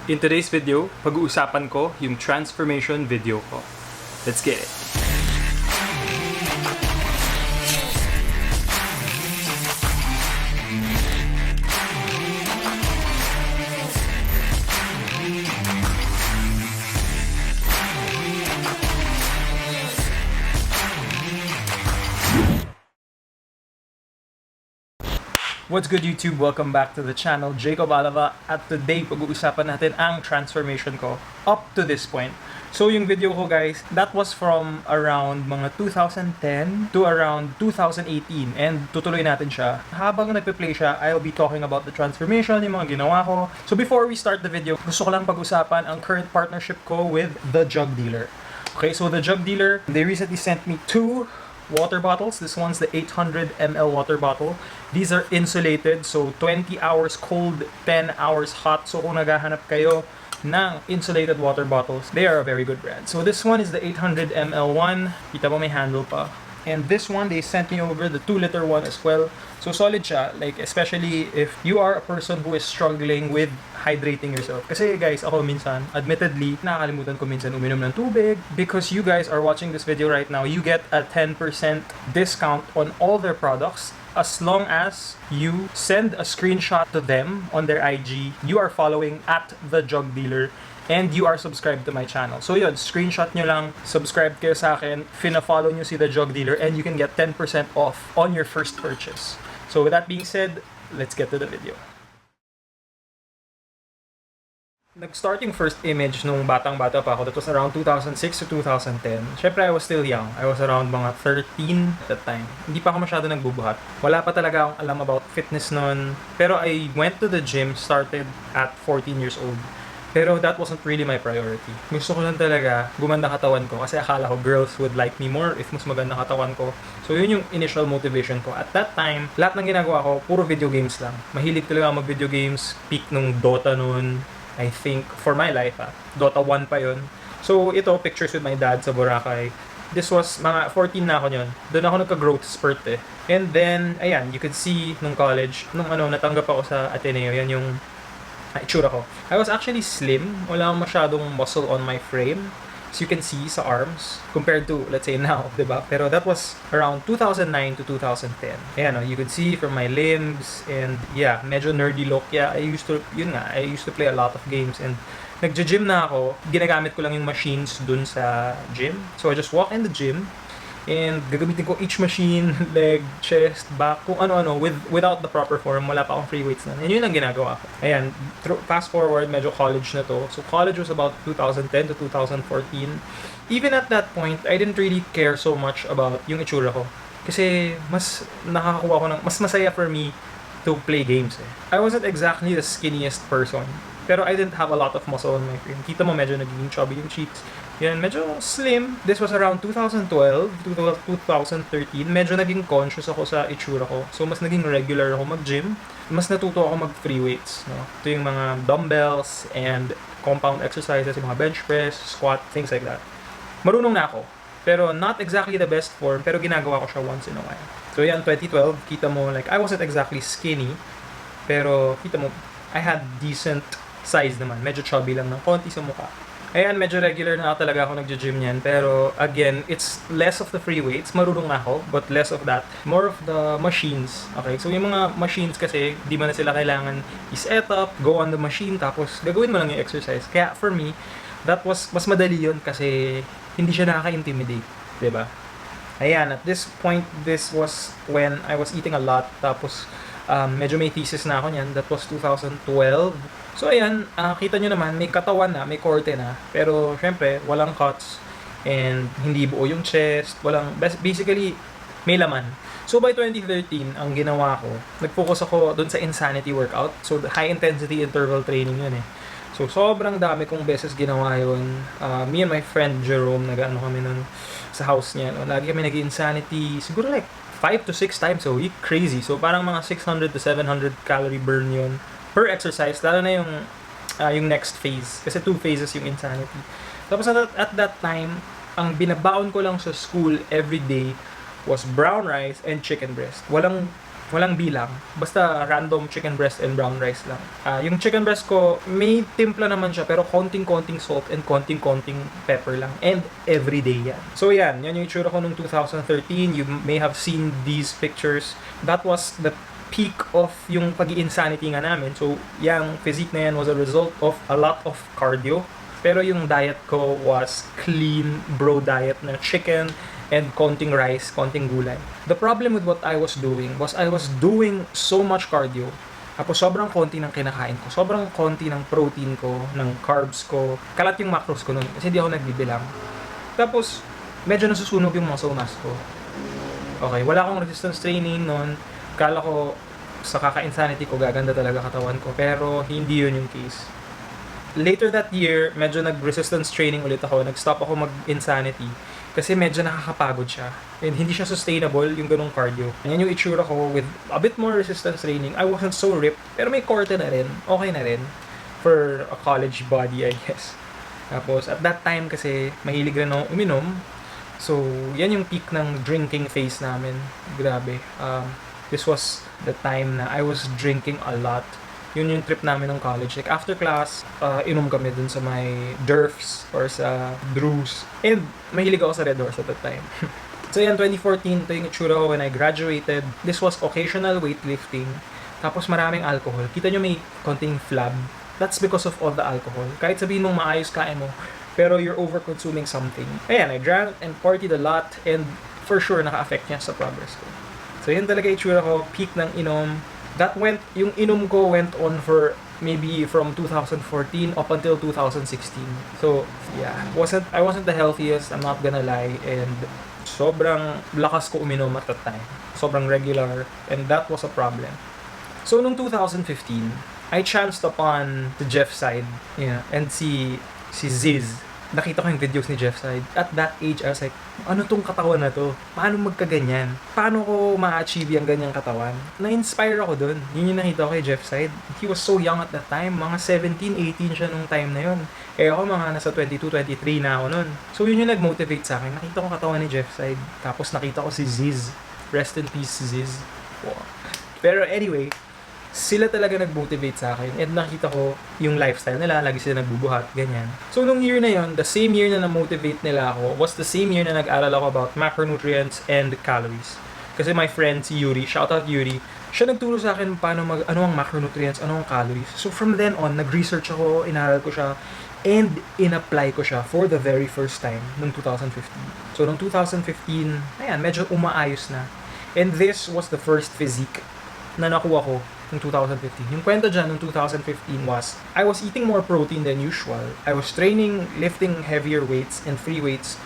In today's video, pag-uusapan ko yung transformation video ko. Let's get it! What's good YouTube? Welcome back to the channel, Jacob Alava. At today, pag-uusapan natin ang transformation ko up to this point. So yung video ko guys, that was from around mga 2010 to around 2018 and tutuloy natin siya. Habang nagpe-play siya, I'll be talking about the transformation, yung mga ginawa ko. So before we start the video, gusto ko lang pag-usapan ang current partnership ko with the Jug Dealer. Okay, so the Jug Dealer, they recently sent me two water bottles. This one's the 800 ml water bottle. These are insulated, so 20 hours cold, 10 hours hot. So kung naghahanap kayo ng insulated water bottles, they are a very good brand. So this one is the 800 ml one. Kita mo may handle pa. And this one, they sent me over the 2-liter one as well. So solid siya, like especially if you are a person who is struggling with hydrating yourself. Kasi guys, ako minsan, admittedly, nakakalimutan ko minsan uminom ng tubig. Because you guys are watching this video right now, you get a 10% discount on all their products as long as you send a screenshot to them on their IG. You are following at the Jug Dealer and you are subscribed to my channel. So yun, screenshot nyo lang, subscribe kayo sa akin, fina-follow nyo si the Jug Dealer, and you can get 10% off on your first purchase. So with that being said, let's get to the video. Nag-start yung first image nung batang-bata pa ako. That was around 2006 to 2010. Syempre, I was still young. I was around mga 13 at that time. Hindi pa ako masyado nagbubuhat. Wala pa talaga akong alam about fitness nun. Pero I went to the gym, started at 14 years old. Pero that wasn't really my priority. Gusto ko lang talaga gumanda katawan ko kasi akala ko girls would like me more if mas maganda katawan ko. So yun yung initial motivation ko. At that time, lahat ng ginagawa ko, puro video games lang. Mahilig talaga ako mag-video games. Peak nung Dota nun, I think, for my life Dota 1 pa yun. So ito, pictures with my dad sa Boracay. This was, mga 14 na ako yun. Doon ako nagka-growth spurt eh. And then, ayan, you could see nung college, nung natanggap ako sa Ateneo, yan yung itsura ko. I was actually slim. Wala akong masyadong muscle on my frame. As you can see sa arms, compared to, let's say now, diba? Pero that was around 2009 to 2010. Ayan, you could see from my limbs, and yeah, medyo nerdy look. Yeah, I used to play a lot of games, and nagja-gym na ako. Ginagamit ko lang yung machines dun sa gym. So I just walk in the gym, and gagamitin ko each machine, leg, chest, back, kung ano-ano, without the proper form. Wala pa akong free weights na. And yun ang ginagawa ko. Ayan, fast forward, medyo college na to. So college was about 2010 to 2014. Even at that point, I didn't really care so much about yung itsura ko. Kasi mas nakakakuha ko ng, mas masaya for me to play games eh. I wasn't exactly the skinniest person, pero I didn't have a lot of muscle on my frame. Kita mo medyo naging chubby yung cheeks. Yan, medyo slim. This was around 2012 to 2013. Medyo naging conscious ako sa itsura ko. So, mas naging regular ako mag-gym. Mas natuto ako mag-free weights. No? Ito yung mga dumbbells and compound exercises, yung mga bench press, squat, things like that. Marunong na ako. Pero not exactly the best form, pero ginagawa ko siya once in a while. So, yan, 2012, kita mo, like, I wasn't exactly skinny. Pero, kita mo, I had decent size naman. Medyo chubby lang ng konti sa mukha. Ayan, medyo regular na talaga ako nagja-gym niyan. Pero, again, it's less of the free weights. Marunong na ako, but less of that. More of the machines. Okay, so yung mga machines kasi, di ba na sila kailangan i-set up, go on the machine, tapos gagawin mo lang yung exercise. Kaya, for me, that was, mas madali yun kasi hindi siya nakaka-intimidate. Diba? Ayan, at this point, this was when I was eating a lot. Tapos, medyo may thesis na ako niyan. That was 2012. So ayan, kita nyo naman, may katawan na, may korte na. Pero syempre, walang cuts and hindi buo yung chest. Basically, may laman. So by 2013, ang ginawa ko, nag-focus ako dun sa insanity workout. So high intensity interval training yun eh. So sobrang dami kong beses ginawa yun. Me and my friend Jerome, nag-ano kami nun sa house niya. No? Lagi kami nag-insanity, siguro like 5 to 6 times a week. Crazy. So parang mga 600 to 700 calorie burn yun per exercise, lalo na yung next phase. Kasi 2 phases yung insanity. Tapos at that time, ang binabaon ko lang sa school every day was brown rice and chicken breast. Walang Walang bilang. Basta random chicken breast and brown rice lang. Yung chicken breast ko, may timpla naman siya, pero konting-konting salt and konting-konting pepper lang. And everyday yan. So yan yung itsura ko nung 2013. You may have seen these pictures. That was the peak of yung pag-insanity nga namin. So, yung physique na yan was a result of a lot of cardio. Pero yung diet ko was clean bro diet na chicken and konting rice, konting gulay. The problem with what I was doing was I was doing so much cardio. Tapos sobrang konti ng kinakain ko. Sobrang konti ng protein ko, ng carbs ko. Kalat yung macros ko nun kasi hindi ako nagbibilang. Tapos, medyo nasusunog yung muscle mass ko. Okay, wala akong resistance training nun. Kala ko sa kaka-insanity ko gaganda talaga katawan ko, pero hindi yun yung case. Later that year, medyo nag-resistance training ulit ako. Nag-stop ako mag-insanity kasi medyo nakakapagod siya. And hindi siya sustainable yung ganung cardio. Yan yung itsura ko with a bit more resistance training. I wasn't so ripped, pero may korte na rin. Okay na rin for a college body, I guess. Tapos at that time kasi mahilig rin ako uminom. So, yan yung peak ng drinking phase namin. Grabe. This was the time na I was drinking a lot. Yun yung trip namin ng college. Like, after class, inom kami dun sa may Durfs or sa Drews. And mahilig ako sa Red Horse at that time. So yan, 2014, ito yung itsura ko when I graduated. This was occasional weightlifting. Tapos maraming alcohol. Kita nyo may konting flab. That's because of all the alcohol. Kahit sabihin mong maayos kain mo, pero you're over-consuming something. Ayan, I drank and partied a lot and for sure naka-affect niya sa progress ko. So yun talaga itsura ko, peak ng inom. Yung inom ko went on for maybe from 2014 up until 2016. So, yeah, I wasn't the healthiest, I'm not gonna lie, and sobrang lakas ko uminom at that time. Sobrang regular, and that was a problem. So, nung 2015, I chanced upon the Jeff side, and si Ziz. Nakita ko yung videos ni Jeff side. At that age, I was like, ano tong katawan na to? Paano magkaganyan? Paano ko ma-achieve yung ganyang katawan? Na-inspire ako dun. Yun yung nakita ko kay Jeff side. He was so young at that time. Mga 17, 18 siya nung time na yun. Eh ako mga nasa 22, 23 na ako nun. So yun yung nag-motivate sa akin. Nakita ko katawan ni Jeff side. Tapos nakita ko si Ziz. Rest in peace, Ziz. Wow. Pero anyway, sila talaga nag-motivate sa akin and nakita ko yung lifestyle nila, lagi sila nagbubuhat, ganyan. So nung year na yon, the same year na na-motivate nila ako was the same year na nag-aral ako about macronutrients and calories. Kasi my friend si Yuri, shout out Yuri, siya nagturo sa akin paano ano ang macronutrients, ano ang calories. So from then on, nag-research ako, inaral ko siya, and in-apply ko siya for the very first time noong 2015. So noong 2015, ayan, medyo umaayos na. And this was the first physique na nakuha ko noong 2015. Yung kwento dyan noong 2015 was, I was eating more protein than usual. I was training, lifting heavier weights and free weights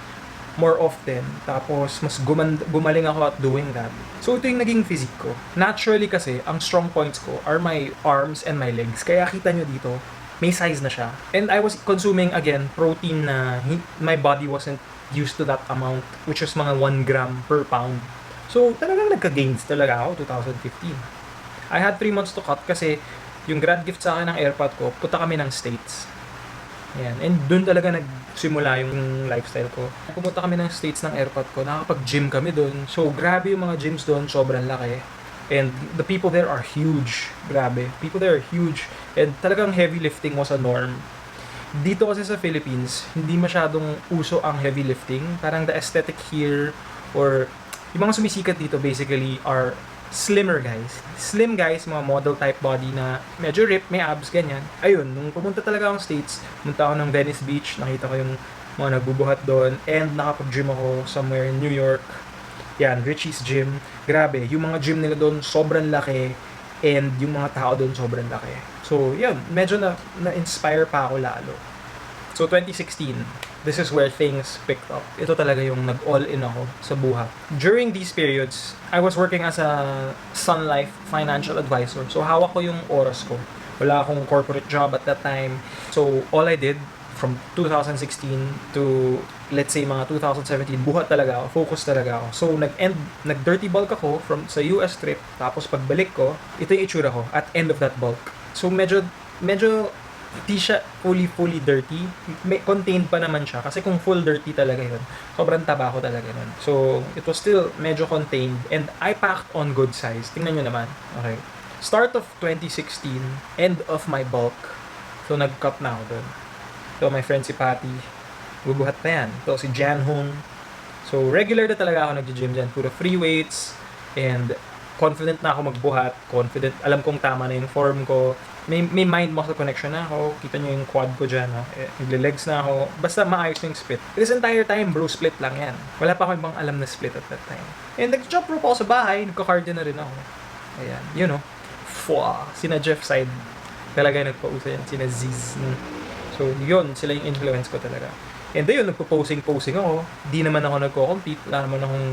more often. Tapos, mas gumaling ako at doing that. So, ito yung naging physique ko. Naturally kasi, ang strong points ko are my arms and my legs. Kaya kita nyo dito, may size na siya. And I was consuming, again, protein na my body wasn't used to that amount, which was mga 1 gram per pound. So, talagang nagka-gains talaga ako 2015. I had 3 months to cut kasi yung grad gift sa akin ng airpod ko, punta kami ng States. Yan. And doon talaga nagsimula yung lifestyle ko. Pumunta kami ng States ng airpod ko, nakapag-gym kami doon. So, grabe yung mga gyms doon, sobrang laki. And the people there are huge. Grabe. People there are huge. And talagang heavy lifting was a norm. Dito kasi sa Philippines, hindi masyadong uso ang heavy lifting. Parang the aesthetic here, or yung mga sumisikat dito basically are slimmer guys. Slim guys, mga model type body na medyo ripped, may abs, ganyan. Ayun, nung pumunta talaga akong States, pumunta ako ng Venice Beach, nakita ko yung mga nagbubuhat doon, and nakapag-gym ako somewhere in New York. Yan, Richie's Gym. Grabe, yung mga gym nila doon sobrang laki, and yung mga tao doon sobrang laki. So, yun, medyo na-inspire pa ako lalo. So, 2016, this is where things picked up. Ito talaga yung nag-all-in ako sa buhat. During these periods, I was working as a Sun Life financial advisor. So, hawak ko yung oras ko. Wala akong corporate job at that time. So, all I did from 2016 to, let's say, mga 2017, buhat talaga ako. Focus talaga ako. So, nag-dirty bulk ako sa US trip. Tapos, pagbalik ko, ito yung itsura ko at end of that bulk. So, medyo Hindi siya fully dirty. May contained pa naman siya. Kasi kung full dirty talaga yun, sobrang taba ko talaga nun. So, it was still medyo contained. And I packed on good size. Tingnan nyo naman. Okay. Start of 2016, end of my bulk. So, nag-cut na ako dun. So, my friend si Patty, bubuhat na yan. So, si Jan Hong. So, regular na talaga ako nag-gym dyan. Puro free weights. And confident na ako magbuhat. Confident. Alam kong tama na yung form ko. May mind-muscle connection na ako. Kita nyo yung quad ko dyan. No? Nagle-legs na ako. Basta maayos yung split. This entire time, bro, split lang yan. Wala pa ako ibang alam na split at that time. And nag-jump rope ako sa bahay. Nagka-cardio na rin ako. Ayan. You know. Sina Jeff side. Talaga nagpausa yan. Sina Ziz. So, yun. Sila yung influence ko talaga. And ayun, nagpo-posing ako. Di naman ako nagko-compete. Wala naman akong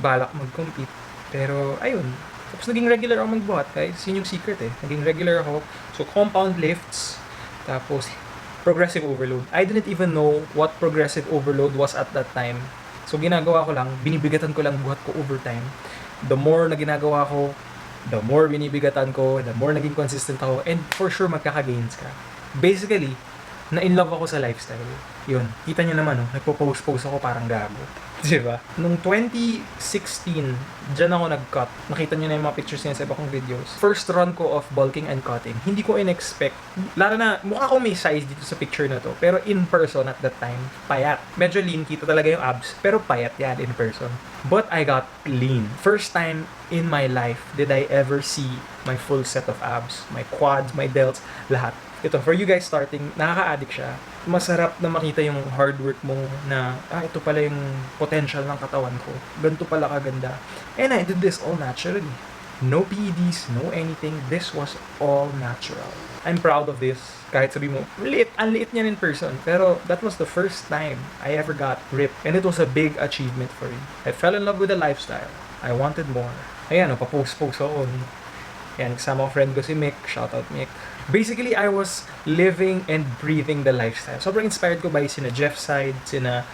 balak mag-compete. Pero, ayun. Tapos naging regular ako magbuhat, guys. Yun yung secret eh. Naging regular ako. So, compound lifts. Tapos, progressive overload. I didn't even know what progressive overload was at that time. So, ginagawa ko lang, binibigatan ko lang buhat ko over time. The more na ginagawa ko, the more binibigatan ko, the more naging consistent ako, and for sure, magkaka-gains ka. Basically, na-in love ako sa lifestyle. Yun. Kita nyo naman, nagpo-post ako parang gago. Diba? Nung 2016, dyan ako nag-cut. Nakita nyo na yung mga pictures niya sa iba kong videos. First run ko of bulking and cutting. Hindi ko in-expect. Lalo na, mukha ko may size dito sa picture na to. Pero in person at that time, payat. Medyo lean, kita talaga yung abs. Pero payat yan in person. But I got lean. First time in my life did I ever see my full set of abs. My quads, my delts, lahat. Ito, for you guys starting, nakaka-addict siya. Masarap na makita yung hard work mo na, ito pala yung potential ng katawan ko. Ganito pala kaganda. And I did this all naturally. No PEDs, no anything. This was all natural. I'm proud of this. Kahit sabi mo, ang liit niyan in person. Pero that was the first time I ever got ripped. And it was a big achievement for me. I fell in love with the lifestyle. I wanted more. Ayan, papost ako. Yan, kasama ko friend ko si Mick. Shout out Mick. Basically, I was living and breathing the lifestyle. Sobrang inspired ko by sina Jeff side, sina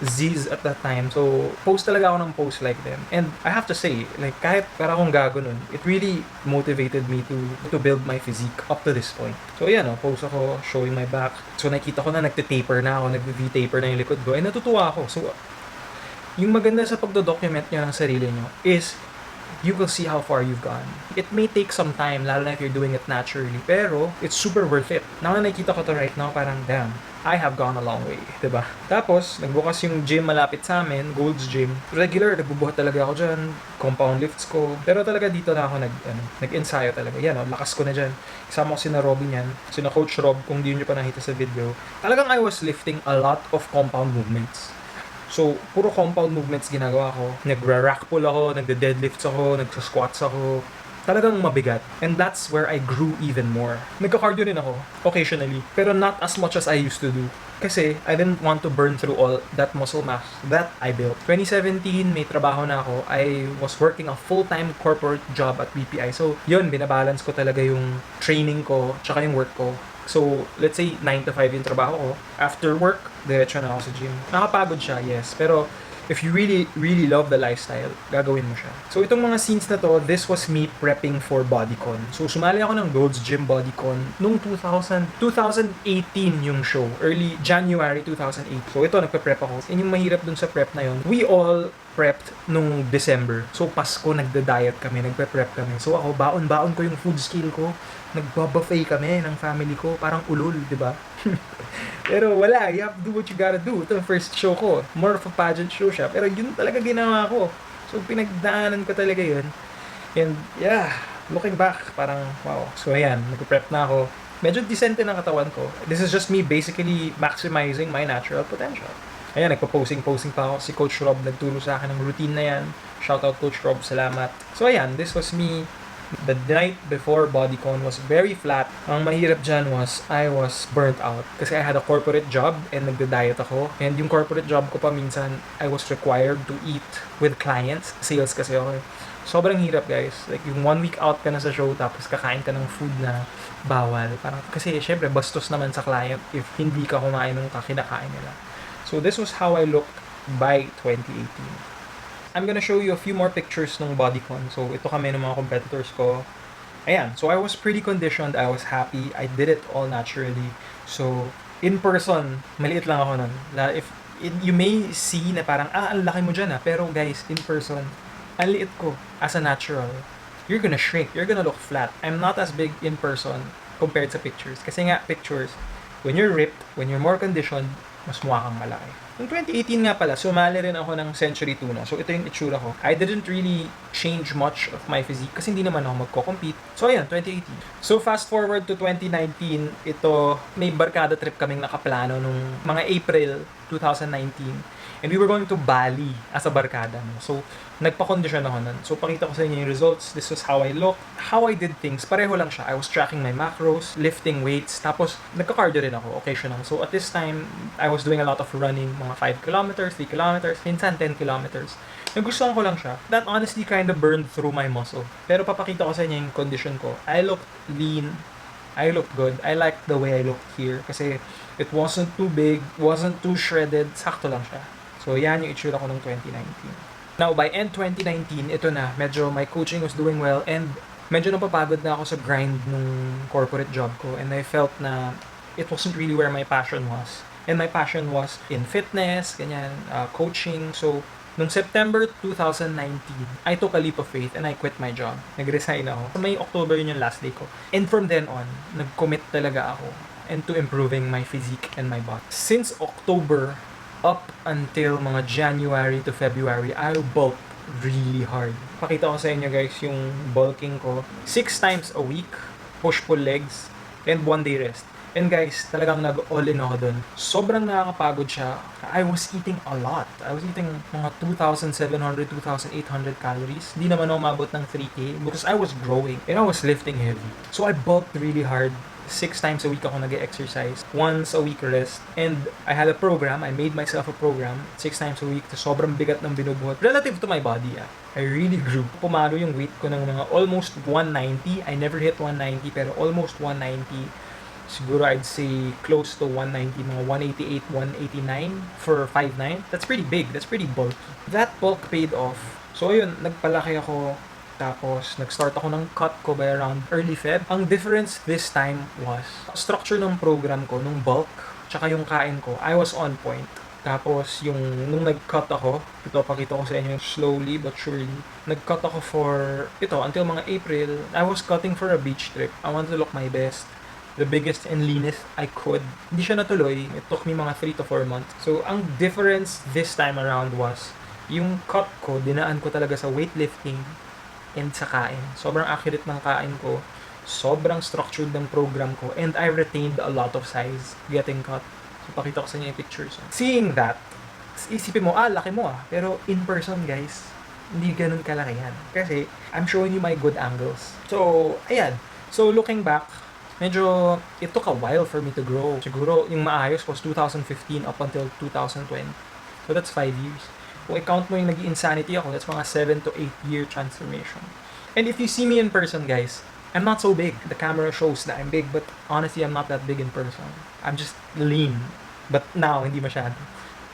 Ziz at that time. So, post talaga ako ng post like them. And I have to say, like, kahit para akong gago nun, it really motivated me to build my physique up to this point. So, ayan, post ako, showing my back. So, nakita ko na nagte-taper na ako, nag-V-taper na yung likod ko. And natutuwa ako. So, yung maganda sa pagdodocument nyo ng sarili nyo is you will see how far you've gone. It may take some time, lalo na if you're doing it naturally, pero it's super worth it. Now na nakikita ko to right now, parang damn, I have gone a long way, diba? Tapos, nagbukas yung gym malapit sa amin, Gold's Gym. Regular, nagbubuhat talaga ako dyan, compound lifts ko. Pero talaga dito na ako nag-ensayo talaga. Yan, lakas ko na dyan. Kasama ko sina Robin yan, sina Coach Rob, kung di nyo pa nakita sa video. Talagang I was lifting a lot of compound movements. So, puro compound movements ginagawa ko. Nagra-rack pull ako, nagde-deadlifts ako, nagsa-squats ako. Talagang mabigat. And that's where I grew even more. Nagka-cardio rin ako, occasionally. Pero not as much as I used to do. Kasi I didn't want to burn through all that muscle mass that I built. 2017, may trabaho na ako. I was working a full-time corporate job at BPI. So, yun, binabalance ko talaga yung training ko, tsaka yung work ko. So, let's say 9 to 5 yung trabaho ko. After work, diretso na ako sa gym. Nakapagod siya, yes. Pero, if you really love the lifestyle, gagawin mo siya. So, itong mga scenes na to, this was me prepping for bodycon. So, sumali ako ng Gold's Gym bodycon nung 2018 yung show. Early January 2008. So, ito, nagpe-prep ako. And yung mahirap dun sa prep na yun, we all prepped nung December. So, Pasko, nagda-diet kami, nagpe-prep kami. So, ako, baon-baon ko yung food scale ko. Nagba-buffet kami ng family ko. Parang ulol, di ba? Pero wala, you have to do what you gotta do. Ito ang first show ko. More of a pageant show siya. Pero yun talaga ginawa ko. So, pinagdaanan ko talaga yun. And, yeah, looking back, parang, wow. So, ayan, nag-prep na ako. Medyo decente ng katawan ko. This is just me basically maximizing my natural potential. Ayan, nagpa-posing pa ako. Si Coach Rob nagturo sa akin ng routine na yan. Shoutout Coach Rob, salamat. So, ayan, this was me. The night before bodycon was very flat. Ang mahirap dyan was, I was burnt out. Kasi I had a corporate job and nagda-diet ako. And yung corporate job ko pa minsan, I was required to eat with clients. Sales kasi ako. Sobrang hirap, guys. Like, yung 1 week out ka na sa show, tapos kakain ka ng food na bawal. Parang, kasi syempre, bastos naman sa client if hindi ka kumain ng kinakain nila. So, this was how I looked by 2018. I'm gonna show you a few more pictures ng bodycon. So, ito kami ng mga competitors ko. Ayan, so I was pretty conditioned, I was happy, I did it all naturally. So, in person, maliit lang ako nun. You may see na parang, ang laki mo dyan pero guys, in person, ang liit ko as a natural. You're gonna shrink, you're gonna look flat. I'm not as big in person compared sa pictures. Kasi nga, pictures, when you're ripped, when you're more conditioned, mas mukha kang malaki. Noong 2018 nga pala, sumali rin ako ng Century Tuna. So, ito yung itsura ko. I didn't really change much of my physique kasi hindi naman ako magko-compete. So, ayan, 2018. So, fast forward to 2019, ito, may barkada trip kaming nakaplano nung mga April 2019. And we were going to Bali as a barkada. So, nagpa-condition ako nun. So, pakita ko sa inyo yung results. This was how I looked. How I did things, pareho lang siya. I was tracking my macros, lifting weights, tapos nagka-cardio rin ako, occasional. So, at this time, I was doing a lot of running, mga 5 kilometers, 3 kilometers, minsan 10 kilometers. Nagustuhan ko lang siya. That honestly kind of burned through my muscle. Pero papakita ko sa inyo yung condition ko. I looked lean. I looked good. I liked the way I looked here. Kasi it wasn't too big, wasn't too shredded. Sakto lang siya. So, yan yung itsura ko ng 2019. Now, by end 2019, ito na. Medyo my coaching was doing well and medyo napapagod na ako sa grind nung corporate job ko. And I felt na it wasn't really where my passion was. And my passion was in fitness, ganyan, coaching. So, nung September 2019, I took a leap of faith and I quit my job. Nag-resign ako. May October yun yung last day ko. And from then on, nag-commit talaga ako into improving my physique and my body. Since October, up until mga January to February, I bulked really hard. Pakita ko sa inyo guys yung bulking ko. 6 times a week, push-pull legs, and 1 day rest. And guys, talagang nag-all-in ako dun. Sobrang nakakapagod siya. I was eating a lot. I was eating mga 2,700, 2,800 calories. Hindi naman ako umabot ng 3K because I was growing and I was lifting heavy. So I bulked really hard. 6 times a week ako nag-exercise. Once a week rest. And I had a program. I made myself a program. 6 times a week. Sobrang bigat ng binubuhat. Relative to my body, I really grew. Pumalo yung weight ko ng mga almost 190. I never hit 190 pero almost 190. Siguro I'd say close to 190, mga 188, 189 for 5'9". That's pretty big. That's pretty bulky. That bulk paid off. So ayun, nagpalaki ako. Tapos, nag-start ako ng cut ko by around early Feb. Ang difference this time was, structure ng program ko, nung bulk, tsaka yung kain ko, I was on point. Tapos, nung nag-cut ako, ito, pakita ko sa inyo, slowly but surely, nag-cut ako for, until mga April, I was cutting for a beach trip. I wanted to look my best. The biggest and leanest I could. Hindi siya natuloy. It took me mga 3 to 4 months. So, ang difference this time around was, yung cut ko, dinaan ko talaga sa weightlifting, and sa kain. Sobrang accurate ng kain ko. Sobrang structured ng program ko. And I retained a lot of size getting cut. So, pakita ko sa inyo yung pictures. Seeing that, isipin mo, laki mo Pero in person, guys, hindi ganun kalaki yan. Kasi, I'm showing you my good angles. So, ayan. So, looking back, medyo, it took a while for me to grow. Siguro, yung maayos was 2015 up until 2020. So, that's 5 years. Kung i-count mo yung nag-insanity ako, that's mga 7 to 8 year transformation. And if you see me in person, guys, I'm not so big. The camera shows that I'm big, but honestly, I'm not that big in person. I'm just lean. But now, hindi masyado.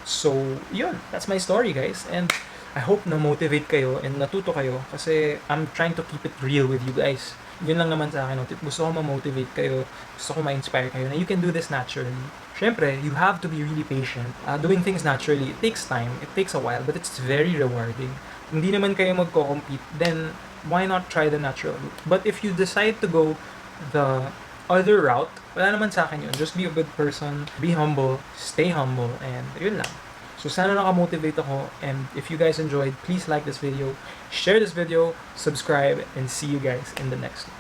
So, yun. That's my story, guys. And I hope na-motivate kayo and natuto kayo kasi I'm trying to keep it real with you guys. Yun lang naman sa akin. Gusto ko ma-motivate kayo. Gusto ko ma-inspire kayo na you can do this naturally. Siyempre, you have to be really patient. Doing things naturally, it takes time. It takes a while, but it's very rewarding. Hindi naman kayo magko-compete, then why not try the natural route? But if you decide to go the other route, wala naman sa akin yun. Just be a good person, be humble, stay humble, and yun lang. So sana naka-motivate ako, and if you guys enjoyed, please like this video, share this video, subscribe, and see you guys in the next one.